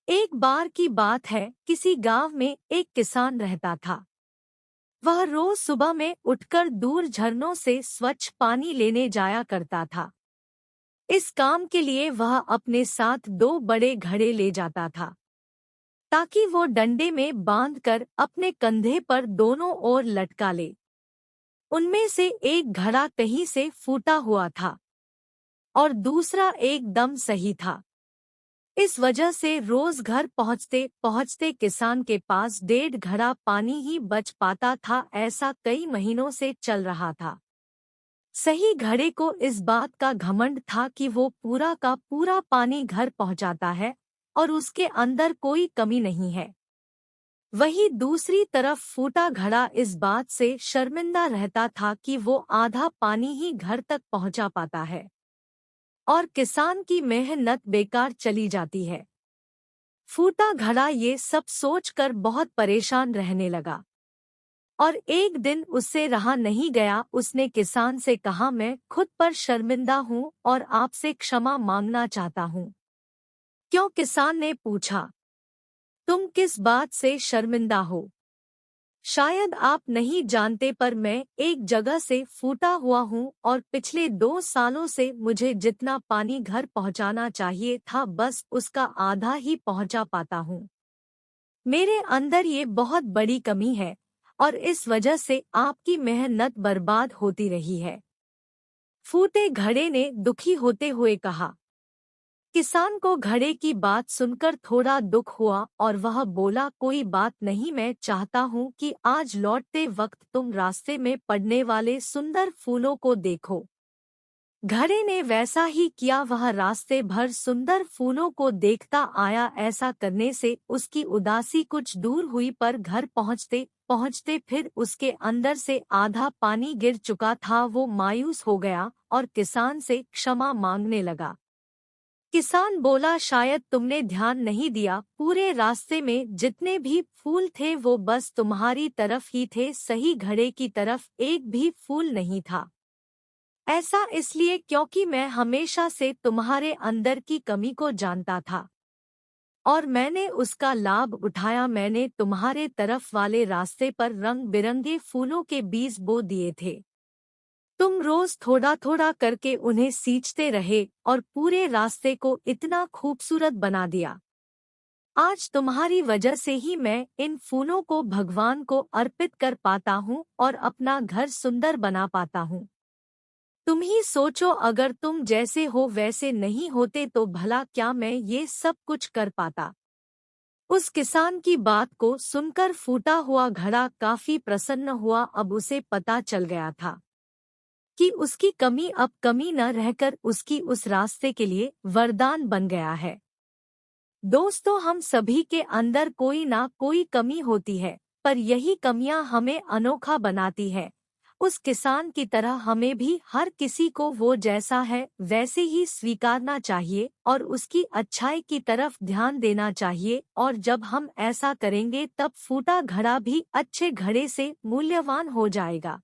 एक बार की बात है, किसी गांव में एक किसान रहता था। वह रोज सुबह में उठकर दूर झरनों से स्वच्छ पानी लेने जाया करता था। इस काम के लिए वह अपने साथ दो बड़े घड़े ले जाता था, ताकि वो डंडे में बांधकर अपने कंधे पर दोनों ओर लटका ले। उनमें से एक घड़ा कहीं से फूटा हुआ था और दूसरा एकदम सही था। इस वजह से रोज घर पहुंचते पहुंचते किसान के पास 1.5 घड़ा पानी ही बच पाता था। ऐसा कई महीनों से चल रहा था। सही घड़े को इस बात का घमंड था कि वो पूरा का पूरा पानी घर पहुंचाता है और उसके अंदर कोई कमी नहीं है। वहीं दूसरी तरफ फूटा घड़ा इस बात से शर्मिंदा रहता था कि वो आधा पानी ही घर तक पहुंचा पाता है और किसान की मेहनत बेकार चली जाती है। फूटा घड़ा ये सब सोचकर बहुत परेशान रहने लगा और एक दिन उससे रहा नहीं गया। उसने किसान से कहा, मैं खुद पर शर्मिंदा हूँ और आपसे क्षमा मांगना चाहता हूँ। क्यों? किसान ने पूछा। तुम किस बात से शर्मिंदा हो? शायद आप नहीं जानते, पर मैं एक जगह से फूटा हुआ हूँ और पिछले 2 सालों से मुझे जितना पानी घर पहुँचाना चाहिए था, बस उसका आधा ही पहुँचा पाता हूँ। मेरे अंदर ये बहुत बड़ी कमी है और इस वजह से आपकी मेहनत बर्बाद होती रही है। फूटे घड़े ने दुखी होते हुए कहा। किसान को घड़े की बात सुनकर थोड़ा दुख हुआ और वह बोला, कोई बात नहीं, मैं चाहता हूँ कि आज लौटते वक्त तुम रास्ते में पड़ने वाले सुंदर फूलों को देखो। घड़े ने वैसा ही किया। वह रास्ते भर सुंदर फूलों को देखता आया। ऐसा करने से उसकी उदासी कुछ दूर हुई, पर घर पहुँचते पहुँचते फिर उसके अंदर से आधा पानी गिर चुका था। वो मायूस हो गया और किसान से क्षमा मांगने लगा। किसान बोला, शायद तुमने ध्यान नहीं दिया, पूरे रास्ते में जितने भी फूल थे वो बस तुम्हारी तरफ ही थे, सही घड़े की तरफ एक भी फूल नहीं था। ऐसा इसलिए क्योंकि मैं हमेशा से तुम्हारे अंदर की कमी को जानता था और मैंने उसका लाभ उठाया। मैंने तुम्हारे तरफ वाले रास्ते पर रंग बिरंगे फूलों के बीज बो दिए थे। तुम रोज थोड़ा थोड़ा करके उन्हें सींचते रहे और पूरे रास्ते को इतना खूबसूरत बना दिया। आज तुम्हारी वजह से ही मैं इन फूलों को भगवान को अर्पित कर पाता हूँ और अपना घर सुंदर बना पाता हूँ। तुम ही सोचो, अगर तुम जैसे हो वैसे नहीं होते तो भला क्या मैं ये सब कुछ कर पाता। उस किसान की बात को सुनकर फूटा हुआ घड़ा काफी प्रसन्न हुआ। अब उसे पता चल गया था कि उसकी कमी अब कमी न रहकर उसकी उस रास्ते के लिए वरदान बन गया है। दोस्तों, हम सभी के अंदर कोई ना कोई कमी होती है, पर यही कमियां हमें अनोखा बनाती है। उस किसान की तरह हमें भी हर किसी को वो जैसा है वैसे ही स्वीकारना चाहिए और उसकी अच्छाई की तरफ ध्यान देना चाहिए। और जब हम ऐसा करेंगे तब फूटा घड़ा भी अच्छे घड़े से मूल्यवान हो जाएगा।